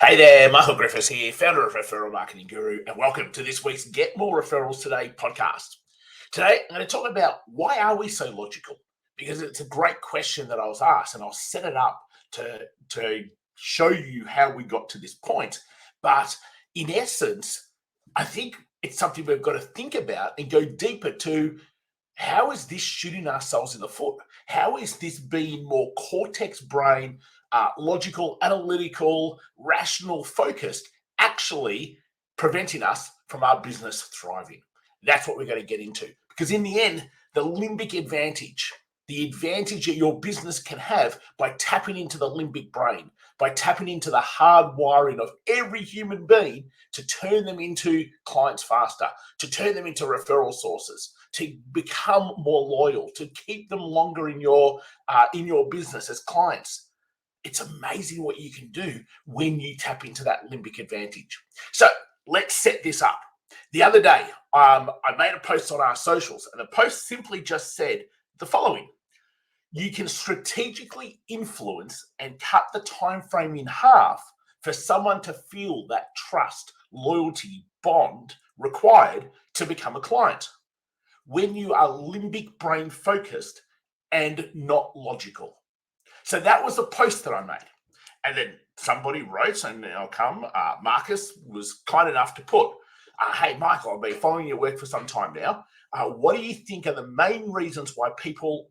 Hey there, Michael Griffiths here, founder of Referral Marketing Guru, and welcome to this week's Get More Referrals Today podcast. Today, I'm going to talk about why are we so logical? Because it's a great question that I was asked, and I'll set it up to show you how we got to this point. But in essence, I think it's something we've got to think about and go deeper to how is this shooting ourselves in the foot? How is this being more cortex brain, logical, analytical, rational, focused, actually preventing us from our business thriving? That's what we're going to get into. Because in the end, the limbic advantage, the advantage that your business can have by tapping into the limbic brain, by tapping into the hard wiring of every human being to turn them into clients faster, to turn them into referral sources, to become more loyal, to keep them longer in your business as clients. It's amazing what you can do when you tap into that limbic advantage. So let's set this up. The other day, I made a post on our socials, and the post simply just said the following: you can strategically influence and cut the time frame in half for someone to feel that trust, loyalty, bond required to become a client when you are limbic brain focused and not logical. So that was the post that I made. And then somebody wrote, and I'll come, Marcus was kind enough to put, hey, Michael, I've been following your work for some time now. What do you think are the main reasons why people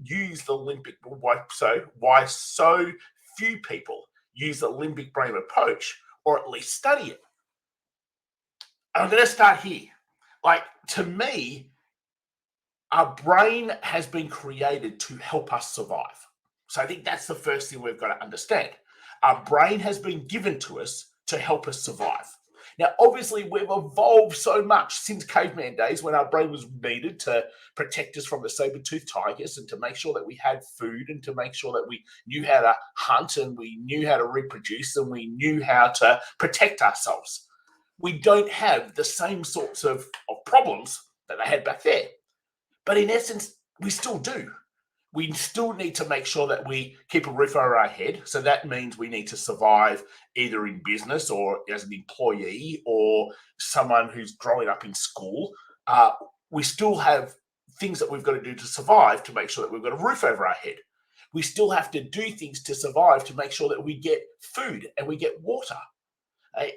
use the limbic, why so few people use the limbic brain approach, or at least study it? I'm going to start here. To me, our brain has been created to help us survive. So I think that's the first thing we've got to understand. Our brain has been given to us to help us survive. Now, obviously, we've evolved so much since caveman days when our brain was needed to protect us from the saber-toothed tigers and to make sure that we had food and to make sure that we knew how to hunt and we knew how to reproduce and we knew how to protect ourselves. We don't have the same sorts of problems that they had back there. But in essence, we still do. We still need to make sure that we keep a roof over our head. So that means we need to survive either in business or as an employee or someone who's growing up in school. We still have things that we've got to do to survive to make sure that we've got a roof over our head. We still have to do things to survive to make sure that we get food and we get water.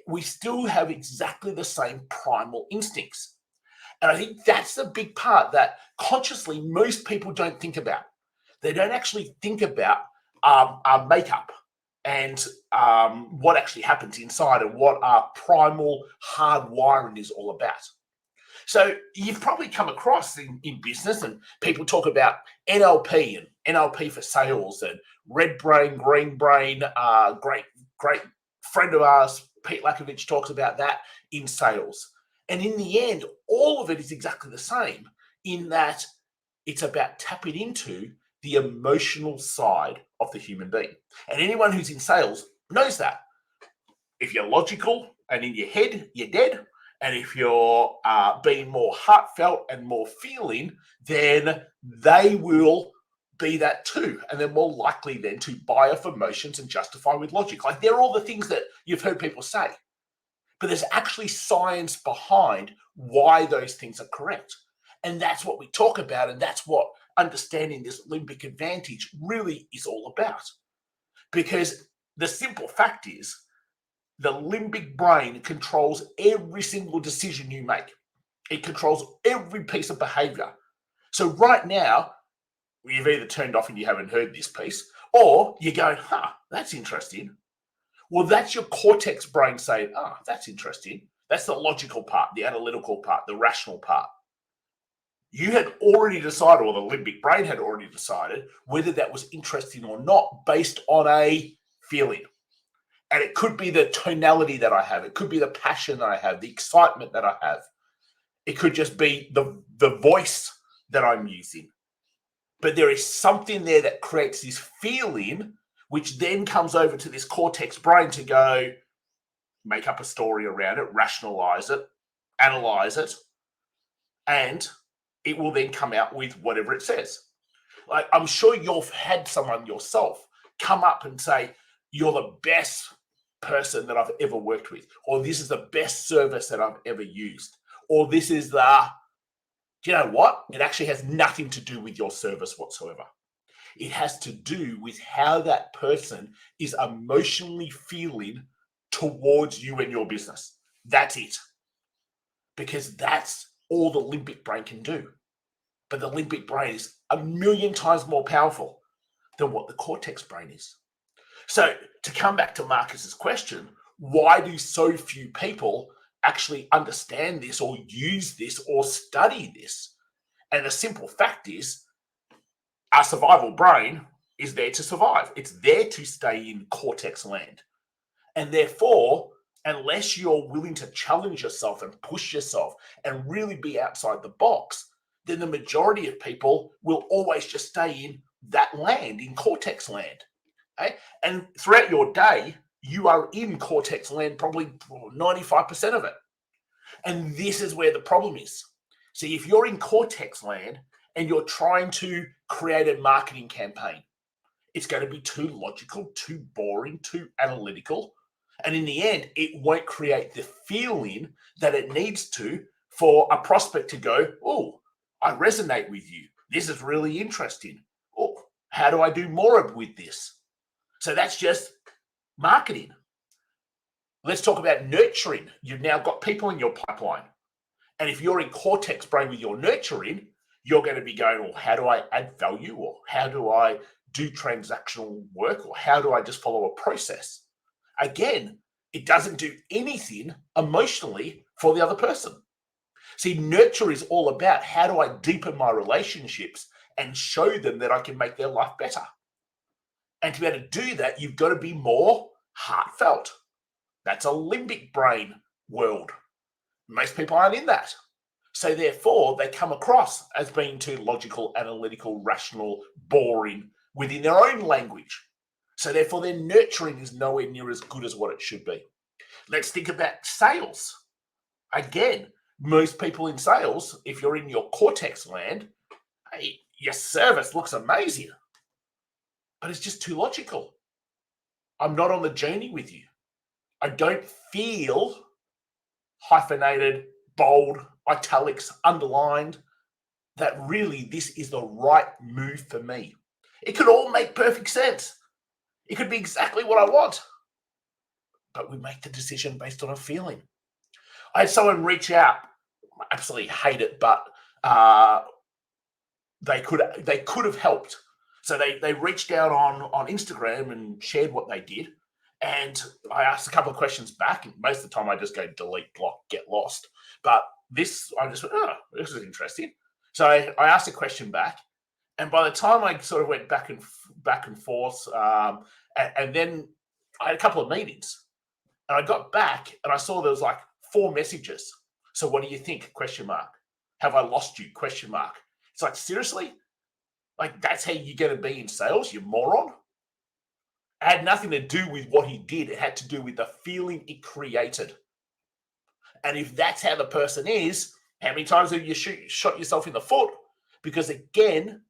We still have exactly the same primal instincts. And I think that's the big part that consciously most people don't think about. They don't actually think about our makeup and what actually happens inside and what our primal hard wiring is all about. So you've probably come across in business, and people talk about NLP and NLP for sales and red brain, green brain. Great friend of ours, Pete Lakovich, talks about that in sales. And in the end, all of it is exactly the same in that it's about tapping into the emotional side of the human being. And anyone who's in sales knows that. If you're logical and in your head, you're dead. And if you're being more heartfelt and more feeling, then they will be that too. And they're more likely then to buy off emotions and justify with logic. They're all the things that you've heard people say. But there's actually science behind why those things are correct. And that's what we talk about. And that's what understanding this limbic advantage really is all about. Because the simple fact is the limbic brain controls every single decision you make. It controls every piece of behavior. So right now, you've either turned off and you haven't heard this piece, or you're going, that's interesting. Well, that's your cortex brain saying, that's interesting. That's the logical part, the analytical part, the rational part. You had already decided, or the limbic brain had already decided, whether that was interesting or not based on a feeling. And it could be the tonality that I have. It could be the passion that I have, the excitement that I have. It could just be the voice that I'm using. But there is something there that creates this feeling, which then comes over to this cortex brain to go make up a story around it, rationalize it, analyze it, and it will then come out with whatever it says. I'm sure you've had someone yourself come up and say, you're the best person that I've ever worked with, or this is the best service that I've ever used, or this is the, do you know what? It actually has nothing to do with your service whatsoever. It has to do with how that person is emotionally feeling towards you and your business. That's it. Because that's all the limbic brain can do. But the limbic brain is a million times more powerful than what the cortex brain is. So to come back to Marcus's question, why do so few people actually understand this or use this or study this? And the simple fact is, our survival brain is there to survive. It's there to stay in cortex land. And therefore, unless you're willing to challenge yourself and push yourself and really be outside the box, then the majority of people will always just stay in that land, in cortex land. Okay? And throughout your day, you are in cortex land, probably 95% of it. And this is where the problem is. See, if you're in cortex land and you're trying to create a marketing campaign, it's going to be too logical, too boring, too analytical. And in the end, it won't create the feeling that it needs to for a prospect to go, oh, I resonate with you. This is really interesting. Oh, how do I do more with this? So that's just marketing. Let's talk about nurturing. You've now got people in your pipeline. And if you're in cortex brain with your nurturing, you're going to be going, well, how do I add value? Or how do I do transactional work? Or how do I just follow a process? Again, it doesn't do anything emotionally for the other person. See, nurture is all about how do I deepen my relationships and show them that I can make their life better. And to be able to do that, you've got to be more heartfelt. That's a limbic brain world. Most people aren't in that. So therefore, they come across as being too logical, analytical, rational, boring within their own language. So therefore, their nurturing is nowhere near as good as what it should be. Let's think about sales. Again, most people in sales, if you're in your cortex land, hey, your service looks amazing, but it's just too logical. I'm not on the journey with you. I don't feel hyphenated, bold, italics, underlined, that really this is the right move for me. It could all make perfect sense. It could be exactly what I want. But we make the decision based on a feeling. I had someone reach out. I absolutely hate it, but they could have helped. So they reached out on Instagram and shared what they did. And I asked a couple of questions back. And most of the time I just go delete, block, get lost. But this, I just went, oh, this is interesting. So I asked a question back. And by the time I sort of went back and forth, and then I had a couple of meetings. And I got back and I saw there was like 4 messages. So what do you think? Question mark. Have I lost you? Question mark. It's like, seriously? Like, that's how you're going to be in sales, you moron? It had nothing to do with what he did. It had to do with the feeling it created. And if that's how the person is, how many times have you shot yourself in the foot? Because again,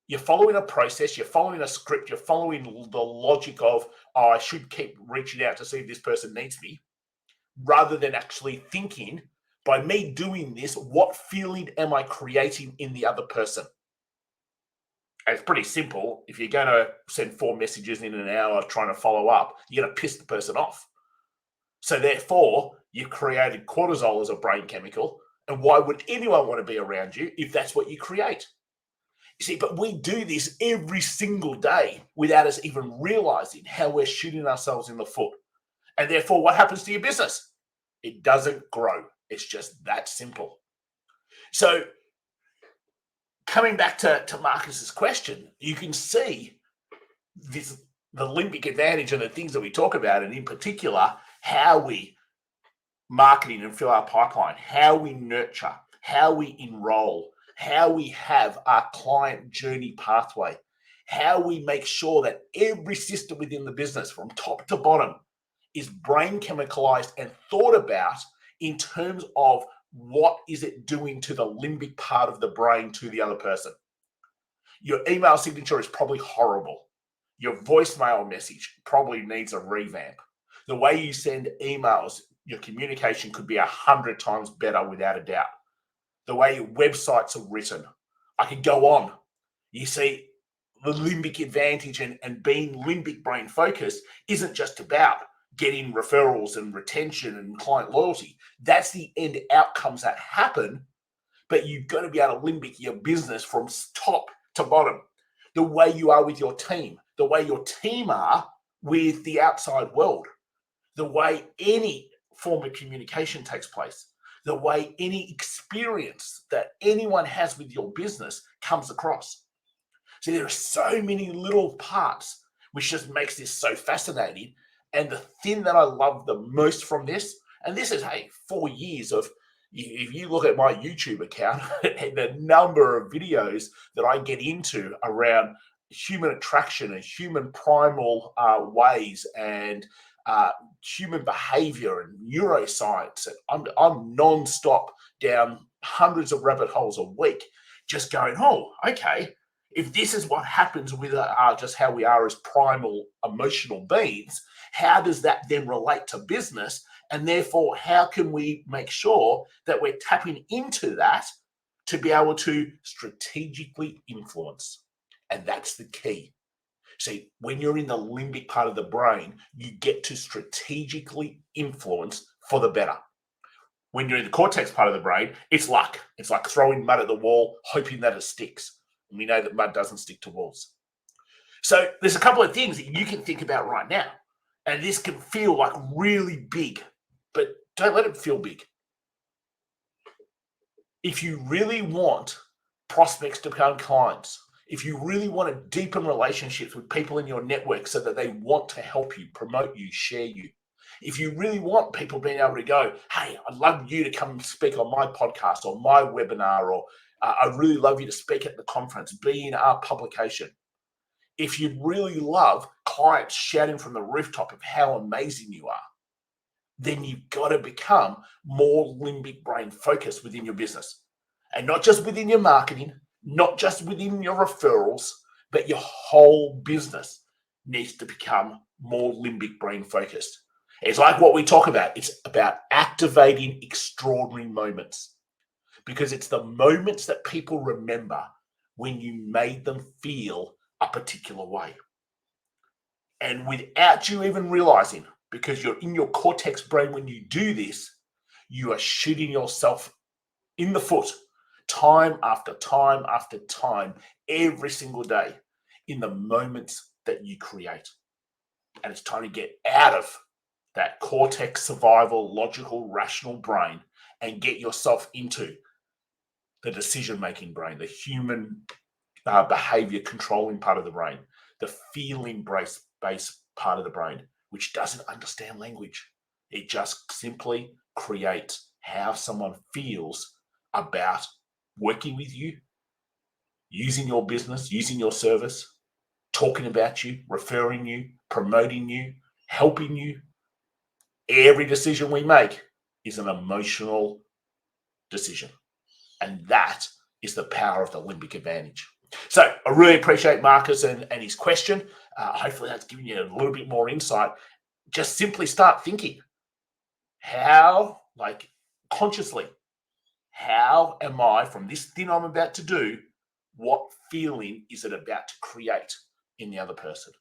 you're following a process, you're following a script, you're following the logic of, oh, I should keep reaching out to see if this person needs me, rather than actually thinking, by me doing this, what feeling am I creating in the other person? And it's pretty simple. If you're going to send 4 messages in an hour trying to follow up, you're going to piss the person off. So therefore, you've created cortisol as a brain chemical. And why would anyone want to be around you if that's what you create? You see, but we do this every single day without us even realizing how we're shooting ourselves in the foot. And therefore, what happens to your business? It doesn't grow. It's just that simple. So coming back to Marcus's question, you can see the limbic advantage and the things that we talk about, and in particular, how we marketing and fill our pipeline, how we nurture, how we enroll, how we have our client journey pathway, how we make sure that every system within the business from top to bottom is brain chemicalized and thought about in terms of what is it doing to the limbic part of the brain to the other person. Your email signature is probably horrible. Your voicemail message probably needs a revamp. The way you send emails, your communication could be 100 times better without a doubt. The way your websites are written. I could go on. You see, the limbic advantage and being limbic brain focused isn't just about getting referrals and retention and client loyalty. That's the end outcomes that happen, but you've got to be able to limbic your business from top to bottom. The way you are with your team, the way your team are with the outside world, the way any form of communication takes place, the way any experience that anyone has with your business comes across. See, there are so many little parts, which just makes this so fascinating. And the thing that I love the most from this, and this is, hey, 4 years of, if you look at my YouTube account, the number of videos that I get into around human attraction and human primal ways and human behavior and neuroscience. And I'm non-stop down hundreds of rabbit holes a week, just going, oh, okay. If this is what happens with just how we are as primal emotional beings, how does that then relate to business? And therefore, how can we make sure that we're tapping into that to be able to strategically influence? And that's the key. See, when you're in the limbic part of the brain, you get to strategically influence for the better. When you're in the cortex part of the brain, it's luck. It's like throwing mud at the wall, hoping that it sticks. And we know that mud doesn't stick to walls. So there's a couple of things that you can think about right now. And this can feel like really big, but don't let it feel big. If you really want prospects to become clients, if you really want to deepen relationships with people in your network so that they want to help you, promote you, share you, if you really want people being able to go, hey, I'd love you to come and speak on my podcast or my webinar, or I'd really love you to speak at the conference, be in our publication. If you'd really love clients shouting from the rooftop of how amazing you are, then you've got to become more limbic brain focused within your business. And not just within your marketing, not just within your referrals, but your whole business needs to become more limbic brain focused. It's like what we talk about. It's about activating extraordinary moments, because it's the moments that people remember when you made them feel a particular way. And without you even realizing, because you're in your cortex brain when you do this, you are shooting yourself in the foot time after time after time, every single day, in the moments that you create. And it's time to get out of that cortex survival, logical, rational brain and get yourself into the decision-making brain, the human behavior controlling part of the brain, the feeling-based part of the brain, which doesn't understand language. It just simply creates how someone feels about working with you, using your business, using your service, talking about you, referring you, promoting you, helping you. Every decision we make is an emotional decision. And that is the power of the limbic advantage. So I really appreciate Marcus and his question. Hopefully that's given you a little bit more insight. Just simply start thinking, how, like consciously, how am I, from this thing I'm about to do, what feeling is it about to create in the other person?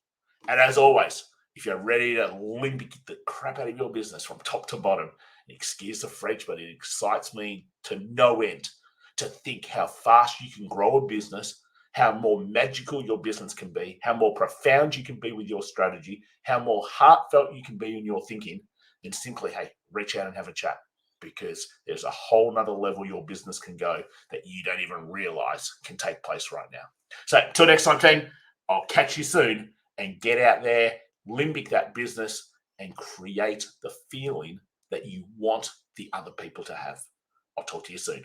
And as always, if you're ready to limbic the crap out of your business from top to bottom, excuse the French, but it excites me to no end to think how fast you can grow a business, how more magical your business can be, how more profound you can be with your strategy, how more heartfelt you can be in your thinking, then simply, hey, reach out and have a chat, because there's a whole nother level your business can go that you don't even realize can take place right now. So until next time, team, I'll catch you soon, and get out there, limbic that business, and create the feeling that you want the other people to have. I'll talk to you soon.